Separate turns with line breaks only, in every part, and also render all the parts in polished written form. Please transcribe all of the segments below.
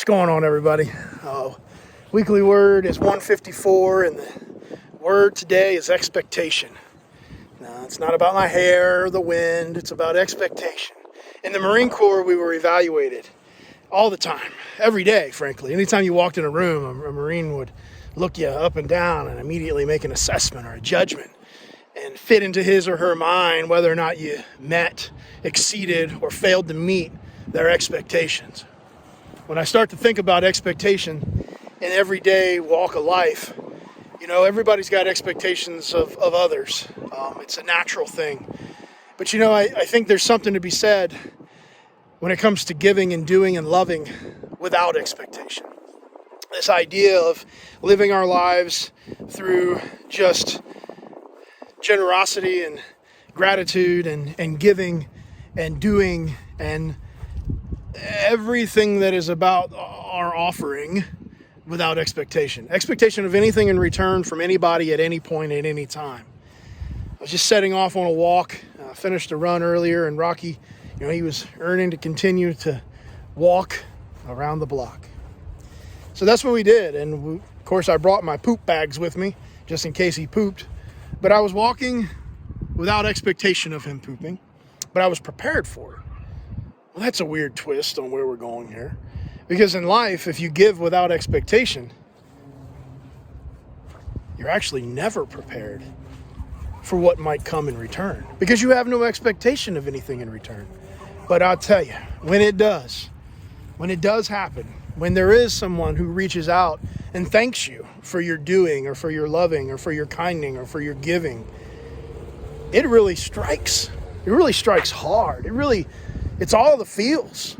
What's going on, everybody? Weekly word is 154, and the word today is expectation. Now, it's not about my hair or the wind, it's about expectation. In the Marine Corps, we were evaluated all the time, every day, frankly. Anytime you walked in a room, a Marine would look you up and down and immediately make an assessment or a judgment and fit into his or her mind whether or not you met, exceeded, or failed to meet their expectations. When I start to think about expectation in everyday walk of life, everybody's got expectations of others. It's a natural thing. But I think there's something to be said when it comes to giving and doing and loving without expectation. This idea of living our lives through just generosity and gratitude and giving and doing and everything that is about our offering without expectation of anything in return from anybody at any point at any time. I was just setting off on a walk, finished a run earlier, and Rocky, he was earning to continue to walk around the block. So that's what we did, and of course I brought my poop bags with me just in case he pooped, but I was walking without expectation of him pooping, but I was prepared for it. Well, that's a weird twist on where we're going here. Because in life, if you give without expectation, you're actually never prepared for what might come in return. Because you have no expectation of anything in return. But I'll tell you, when it does happen, when there is someone who reaches out and thanks you for your doing or for your loving or for your kinding or for your giving, it really strikes. It really strikes hard. It's all the feels.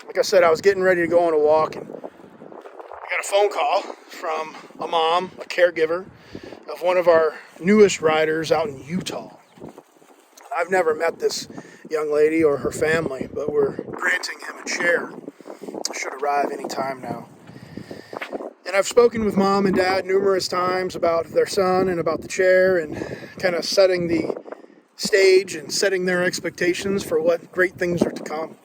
Like I said, I was getting ready to go on a walk, and I got a phone call from a mom, a caregiver of one of our newest riders out in Utah. I've never met this young lady or her family, but we're granting him a chair. Should arrive any time now. And I've spoken with mom and dad numerous times about their son and about the chair and kind of setting the stage and setting their expectations for what great things are to come.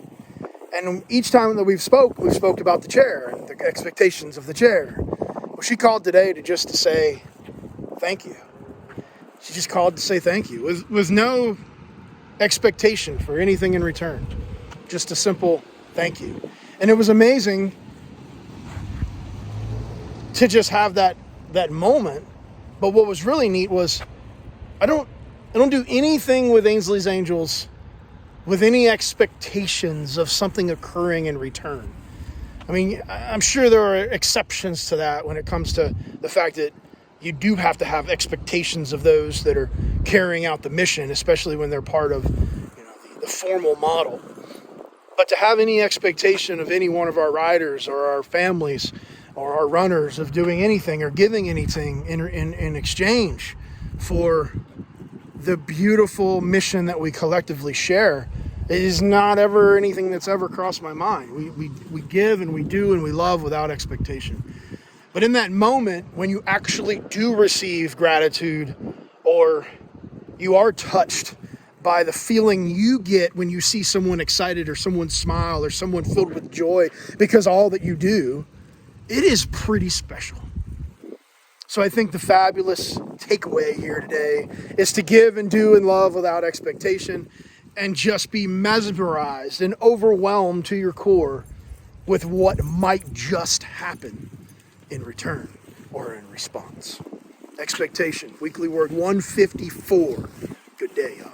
And each time that we've spoke about the chair and the expectations of the chair. Well, she called today to say thank you. She just called to say thank you with no expectation for anything in return. Just a simple thank you. And it was amazing to just have that moment. But what was really neat was I don't do anything with Ainsley's Angels with any expectations of something occurring in return. I mean, I'm sure there are exceptions to that when it comes to the fact that you do have to have expectations of those that are carrying out the mission, especially when they're part of the formal model. But to have any expectation of any one of our riders or our families or our runners of doing anything or giving anything in exchange for the beautiful mission that we collectively share, it is not ever anything that's ever crossed my mind. We give and we do and we love without expectation. But in that moment, when you actually do receive gratitude or you are touched by the feeling you get when you see someone excited or someone smile or someone filled with joy because all that you do, it is pretty special. So I think the fabulous takeaway here today is to give and do and love without expectation and just be mesmerized and overwhelmed to your core with what might just happen in return or in response. Expectation, weekly word 154. Good day, y'all.